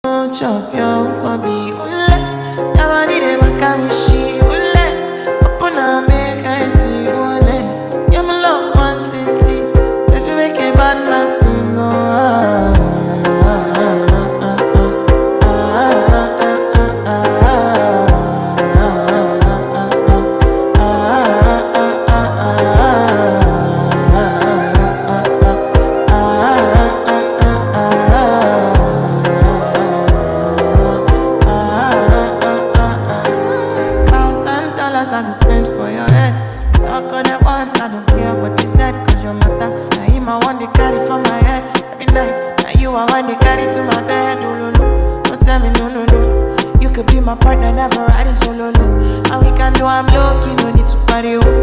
Chop your kwabi ule, yabadi de bakamishi ule. Upona make I see ule. You my love one city, if you make a bad man sing I go spend for your head. Talk on it once, I don't care what you said. Cause your matter, now him I want to carry for my head. Every night, now you I want to carry to my bed. Oh, no, no, don't tell me no, no, no. You could be my partner, never riding solo, no. And we can do I'm low key, no need to party.